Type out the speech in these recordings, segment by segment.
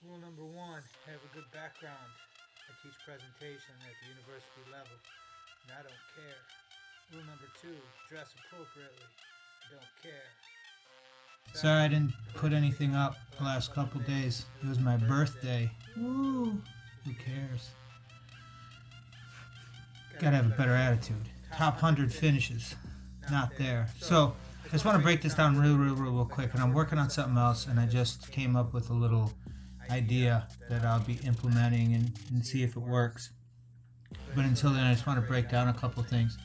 Rule number one, have a good background. I teach presentation at the university level, and I don't care. Rule number two, dress appropriately. I don't care. Sorry I didn't put anything up the last couple days. It was my birthday. Woo! Who cares? Gotta have a better attitude. Top 100 finishes. Not there. So, I just want to break this down real quick. And I'm working on something else, and I just came up with a little idea that I'll be implementing and see if it works. But until then, I just want to break down a couple things.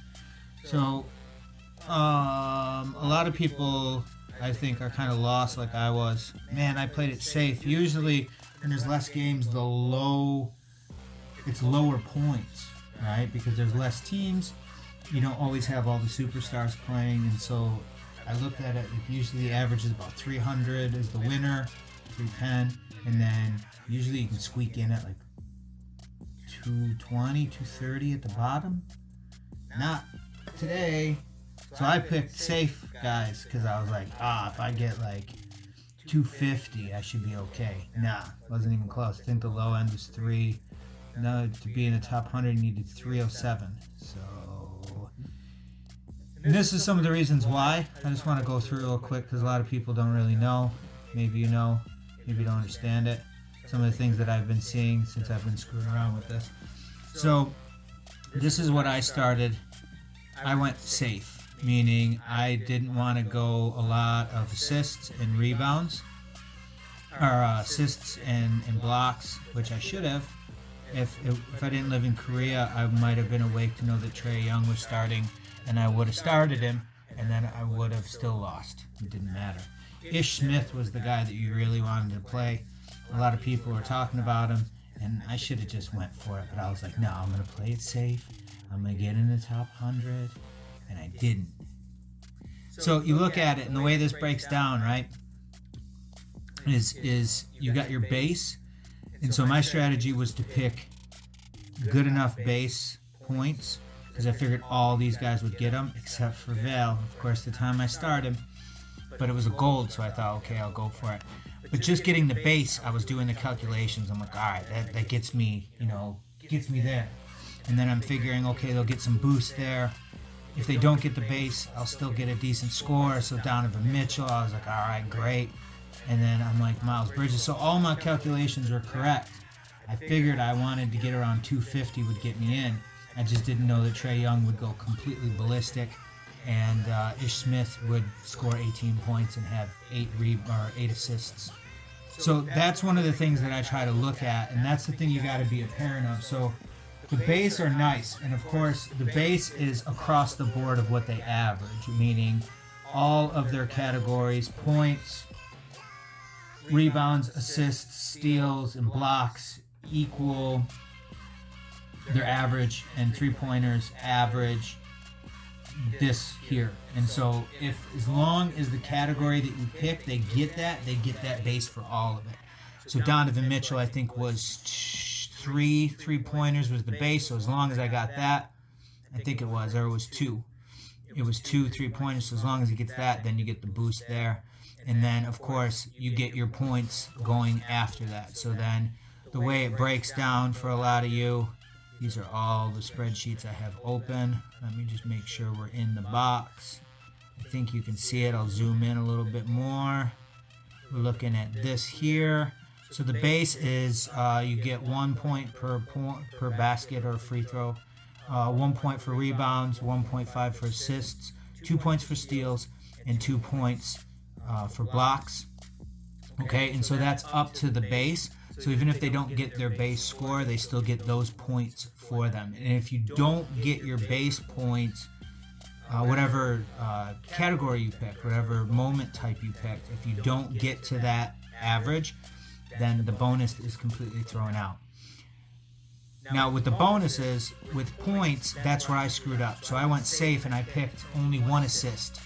So, a lot of people, I think, are kind of lost like I was. Man, I played it safe. Usually, when there's less games, it's lower points, right? Because there's less teams. You don't always have all the superstars playing, and so I looked at it. Usually, the average is about 300 is the winner, 310, and then usually you can squeak in at like 220, 230 at the bottom. Not today. So I picked safe guys because I was like, if I get like 250, I should be okay. Nah, wasn't even close. I think the low end was 3. No, to be in the top 100, you needed 307. So, and this is some of the reasons why. I just want to go through real quick because a lot of people don't really know. Maybe you know, maybe you don't understand it. Some of the things that I've been seeing since I've been screwing around with this. So, this is what I started. I went safe, meaning I didn't want to go a lot of assists and rebounds, or assists and blocks, which I should have. If I didn't live in Korea, I might have been awake to know that Trae Young was starting, and I would have started him, and then I would have still lost. It didn't matter. Ish Smith was the guy that you really wanted to play. A lot of people were talking about him, and I should have just went for it, but I was like, no, I'm going to play it safe. I'm going to get in the top 100, and I didn't. So you look at it, and the way this breaks down, right, is you got your base, and so my strategy was to pick good enough base points, because I figured all these guys would get them, except for Vale, of course, the time I started. But it was a gold, so I thought, okay, I'll go for it. But just getting the base, I was doing the calculations. I'm like, all right, that gets me, gets me there. And then I'm figuring, okay, they'll get some boost there. If they don't get the base, I'll still get a decent score. So Donovan Mitchell, I was like, all right, great. And then I'm like, Miles Bridges. So all my calculations were correct. I figured I wanted to get around 250 would get me in. I just didn't know that Trae Young would go completely ballistic, and Ish Smith would score 18 points and have 8 assists. So that's one of the things that I try to look at, and that's the thing you got to be a parent of. So the base are nice, and of course the base is across the board of what they average, meaning all of their categories: points, rebounds, assists, steals, and blocks equal their average, and three-pointers average this here. And so as long as the category that you pick, they get that base for all of it. So Donovan Mitchell, I think, was 3 three-pointers was the base. So as long as I got that, I think it was, or it was 2. It was 2 three-pointers. So as long as he gets that, then you get the boost there. And then, of course, you get your points going after that. So then the way it breaks down for a lot of you, these are all the spreadsheets I have open. Let me just make sure we're in the box. I think you can see it. I'll zoom in a little bit more. We're looking at this here. So the base is you get 1 point per basket or free throw, 1 point for rebounds, 1.5 for assists, 2 points for steals, and 2 points for blocks. Okay, and so that's up to the base. So even if they don't get their base score, they still get those points for them. And if you don't get your base points, whatever category you pick, whatever moment type you picked, if you don't get to that average, then the bonus is completely thrown out. Now with the bonuses, with points, that's where I screwed up. So I went safe and I picked only 1 assist.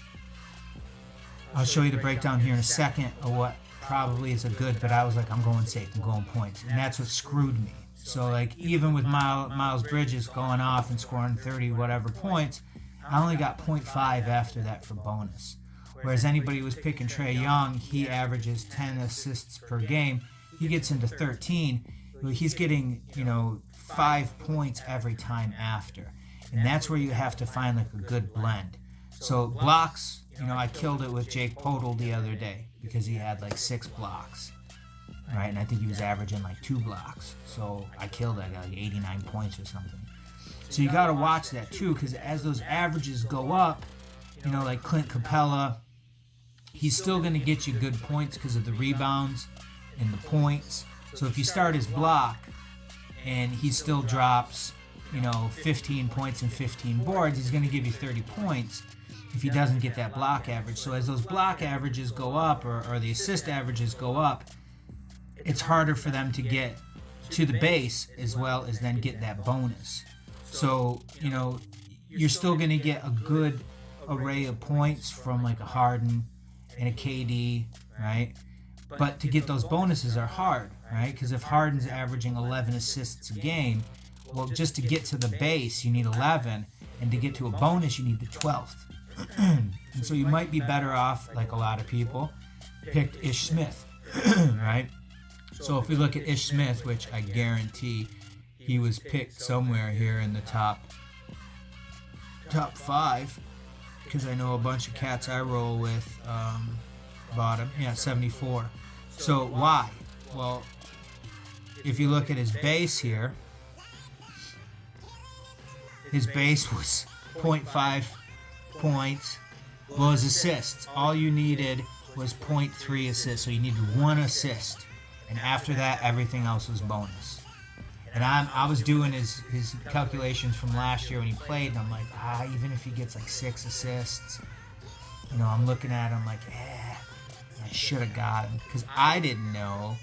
I'll show you the breakdown here in a second of what probably is a good, but I was like, I'm going safe, I'm going points. And that's what screwed me. So like even with Miles Bridges going off and scoring 30 whatever points, I only got 0.5 after that for bonus. Whereas anybody who was picking Trae Young, he averages 10 assists per game. he gets into 13, he's getting, 5 points every time after. And that's where you have to find like a good blend. So blocks, I killed it with Jake Podol the other day because he had like 6 blocks, right? And I think he was averaging like 2 blocks. So I killed it. I got like 89 points or something. So you got to watch that too, because as those averages go up, like Clint Capella, he's still going to get you good points because of the rebounds and the points. So if you start his block and he still drops, 15 points and 15 boards, he's going to give you 30 points if he doesn't get that block average. So as those block averages go up or the assist averages go up, it's harder for them to get to the base as well as then get that bonus. So, you're still going to get a good array of points from like a Harden and a KD, right? But to get those bonuses are hard, right? Because if Harden's averaging 11 assists a game, well, just to get to the base, you need 11. And to get to a bonus, you need the 12th. And so you might be better off, like a lot of people, picked Ish Smith, right? So if we look at Ish Smith, which I guarantee he was picked somewhere here in the top 5, because I know a bunch of cats I roll with bought him. Yeah, 74. So why? Well, if you look at his base here, his base was 0.5 points. Well, his assists, all you needed was 0.3 assists. So you needed 1 assist. And after that, everything else was bonus. And I was doing his calculations from last year when he played, and I'm like, even if he gets like 6 assists, I'm looking at him like, I should have got him. Because I didn't know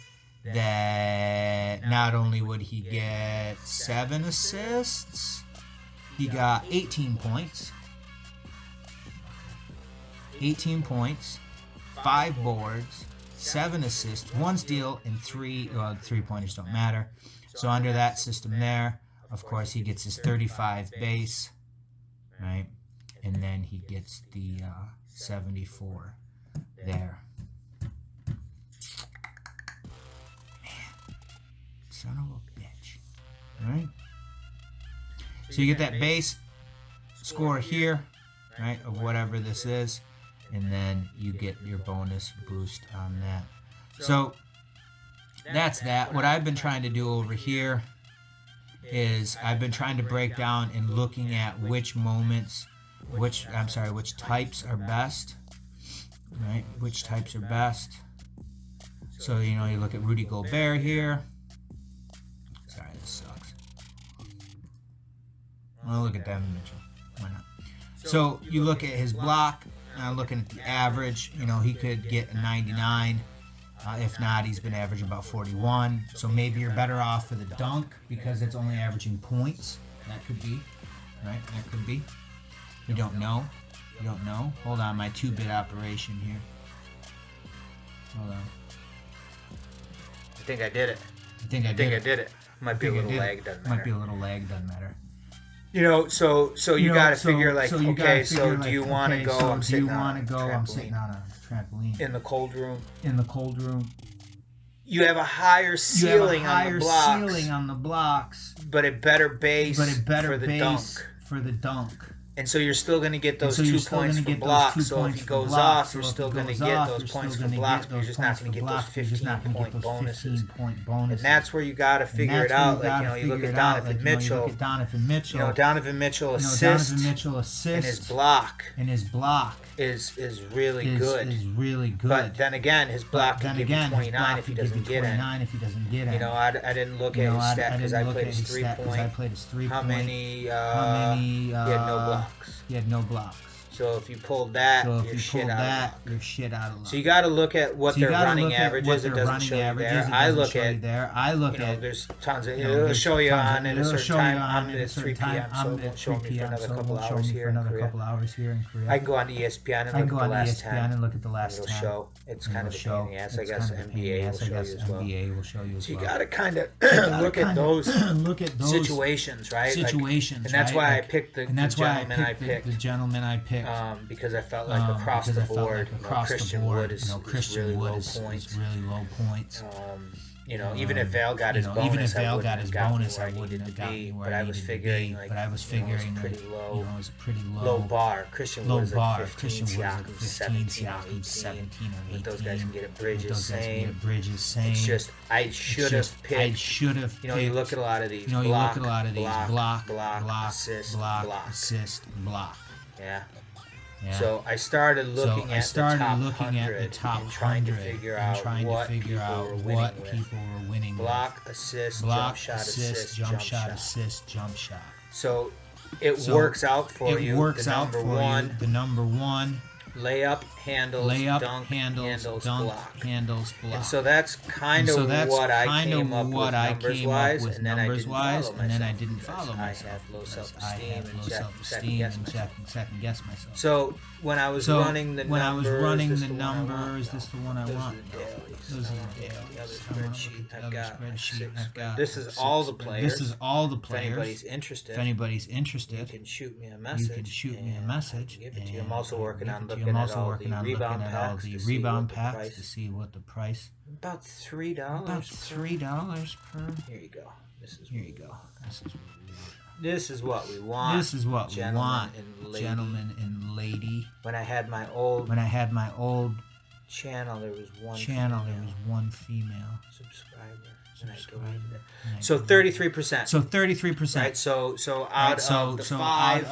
that not only would he get 7 assists, he got 18 points. 18 points, 5 boards, 7 assists, 1 steal, and 3 3-pointers don't matter. So under that system there, of course, he gets his 35 base, right? And then he gets the 74 there. Man, son of a bitch, right? So you get that base score here, right, of whatever this is, and then you get your bonus boost on that. So that's that. What I've been trying to do over here is I've been trying to break down and looking at which types are best, right? Which types are best. So, you look at Rudy Gobert here. Sorry, this sucks. I'll look at Devin Mitchell. Why not? So you look at his block. Looking at the average, he could get a 99. If not, he's been averaging about 41. So maybe you're better off for the dunk because it's only averaging points. That could be, right? That could be. You don't know. Hold on, my 2-bit operation here. Hold on. I think I did it. I think I did it. Might be a little lag, doesn't matter. Might be a little lag, doesn't matter. So you got to figure like, do you want to go? I'm sitting on a trampoline in the cold room. You have a higher ceiling on the blocks, but a better base for the dunk. And so you're still going to get those 2 points for blocks. So if he goes off, you're still going to get those points for blocks, but you're just not going to get those 15-point bonuses. And that's where you got to figure it out. Like, you look at Donovan Mitchell. Donovan Mitchell assists, and his block is really good. But then again, his block can give you 29 if he doesn't get in. I didn't look at his stat because I played his 3-point. How many? He had no blocks. He had no blocks. So if you pulled that, you're shit out of luck. So you got to look at what their running average is. It doesn't show you there. I look at there's tons of. It'll show you on at a certain time. It's 3 p.m. So it won't show me for another couple hours here in Korea. I can go on ESPN and look at the last 10. It'll show. It's kind of a pain in the ass. I guess NBA will show you as well. So you got to kind of look at those situations, right? And that's why I picked the gentleman I picked. because I felt like across the board, Christian Wood is really low points. Even if Vail got his bonus, I wouldn't have gotten where I needed to be. But I was figuring, it was a pretty low bar. Christian Wood is like 15, Siakam's 17 or 18. But those guys can get at Bridges, same. It's just, I should have picked. You look at a lot of these. Block, assist, block. Yeah. So I started looking at the top 100 and trying to figure out what people were winning with. Block, assist, jump shot, assist, jump shot. So it works out for you. The number one. Layup, handles, dunk, handles, block. And so that's kind of what I came up with numbers-wise, and then I didn't follow myself. I have low self-esteem and second guess myself. So when I was running the numbers, this is the one I want. Those are the dailies. The other spreadsheet I've got. This is all the players. If anybody's interested, you can shoot me a message. Give it to you. I'm also working on looking at all the rebound packs to see what the price. About $3. About $3 per. Here you go. This is what we want. Gentlemen and lady. When I had my old channel, there was one female subscriber. So 33%. Right. So out of the five,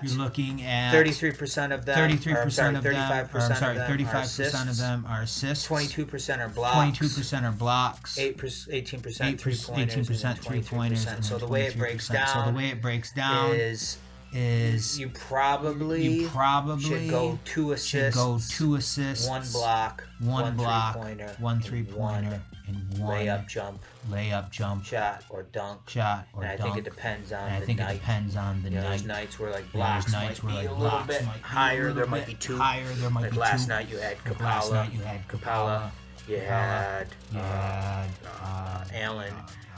you're looking at 33% of them. 35% of them are assists. 22% are blocks. 18% 3-pointers. So the way it breaks down is you probably should go 2 assists, 1 block, 1 3-pointer, and 1 layup, jump shot or dunk. And I think it depends on the night. There's nights where blocks might be a little bit higher. There might be 2. Like last night you had Capella. You had Allen.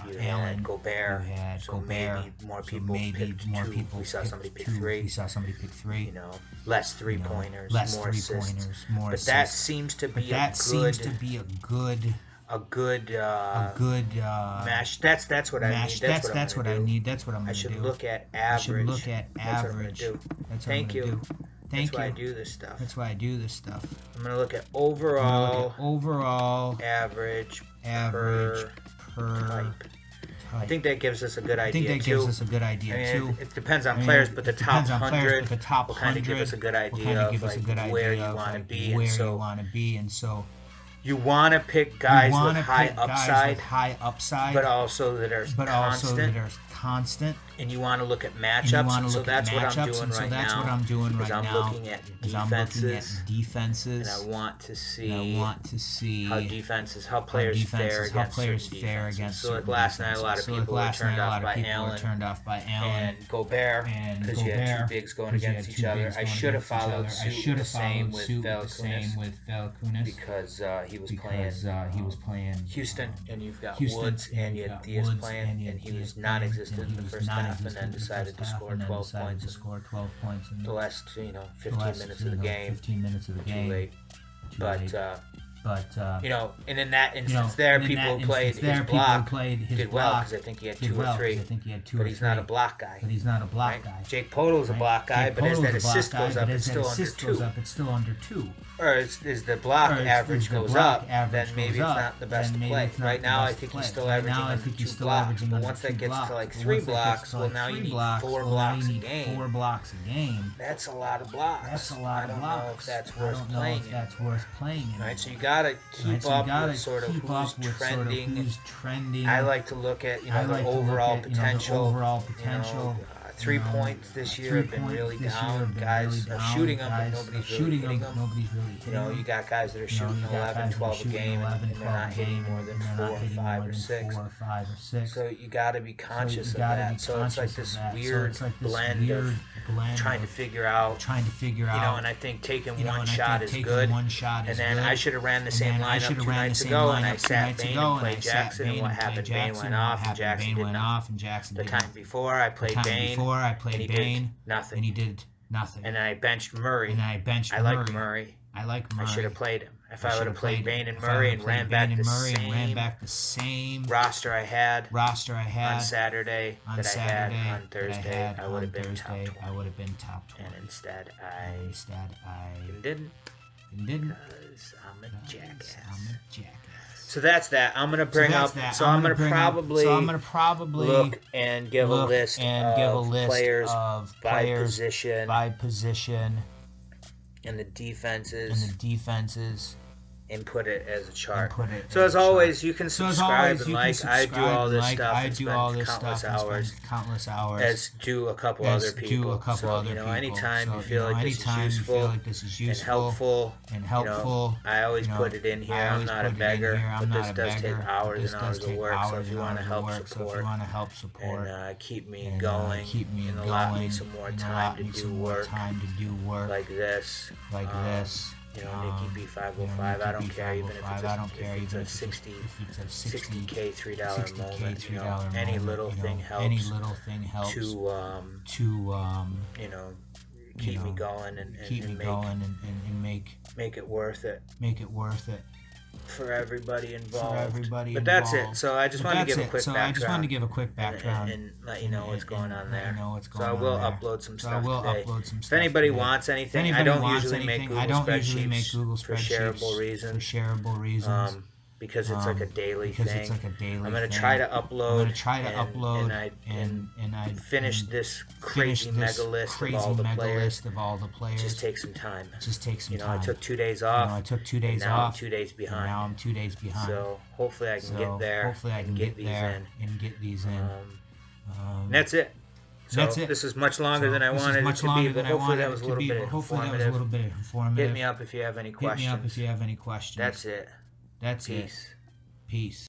You had Gobert. So maybe more people picked 2. We saw somebody pick 3. Less 3-pointers, more assists. But that seems to be a good match. That's what I need. That's what I need. That's what I'm going to do. I should look at average. That's what I'm going to do. Thank you. That's why I do this stuff. I'm going to look at overall average per type. I think that gives us a good idea too. It depends on players, but the top 100 will kind of give us a good idea of where you want to be. And so you want to pick guys with high upside, but also that are constant. And you want to look at matchups. So that's what I'm doing right now. Because I'm looking at defenses. And I want to see how players fare against defenses. So like last night, a lot of people were turned off by Allen and Gobert because you had 2 bigs going against each other. I should have followed suit the same with Valanciunas because he was playing Houston, and you've got Woods and you had Diaz playing, and he was non-existent in the first half. And then decided to score 12 points in the last 15 minutes of the game. Too late. But and in that instance people who played his block did well because I think he had 2 or 3. But he's not a block guy. Jake Podol's a block guy, but as that assist goes up, it's still under 2. Or as the block average goes up, then maybe it's not the best to play. Right now, I think he's still averaging under 2 blocks. But once that gets to 3 blocks, well, now you need 4 blocks a game. That's a lot of blocks. I don't know if that's worth playing. Right, so you gotta keep up with sort of who's trending. I like to look at the overall potential. 3 points this year have been really down. Guys are shooting them, but nobody's really hitting them. You got guys that are shooting 11, 12 a game, and they're not hitting more than 4, 5, or 6. So you got to be conscious of that. So it's like this weird blend of trying to figure out. And I think taking one shot is good. And then I should have ran the same lineup 2 nights ago, and I sat Bane and played Jackson, and what happened? Bane went off, and Jackson did nothing. The time before, I played Bane. And he did nothing. Nothing. And I benched Murray. I like Murray. I should have played him. If I would have played Bain and Murray and ran back the same roster I had on Saturday that I had on Thursday, I would have been top 20. And instead I didn't. Because I'm a jackass. So that's that. I'm gonna bring up. So I'm gonna probably look and give a list of players by position, and the defenses, and put it as a chart. So as always, you can subscribe and like. I do all this stuff. I spend countless hours. As do a couple other people. So anytime you feel like this is useful and helpful, I always put it in here. I'm not a beggar, but this does take hours and hours of work. So if you want to help support and keep me going, and allow me some more time to do work like this. Nikki B505, I don't care, even if it's a 60K $3 moment. Any little thing helps to keep me going and make it worth it. For everybody involved. But that's it. So I just wanted to give a quick background and let you know what's going on there. So I will upload some stuff today. If anybody wants anything, I don't usually make Google spreadsheets for shareable reasons. Because it's like a daily thing. I'm gonna try to upload. And I finish this crazy mega list of all the players. Just take some time. I took 2 days off. Now I'm 2 days behind. So hopefully I can get there and get these in. And that's it. So this is much longer than I wanted it to be, but hopefully that was a little bit informative. Hit me up if you have any questions. That's it. Peace.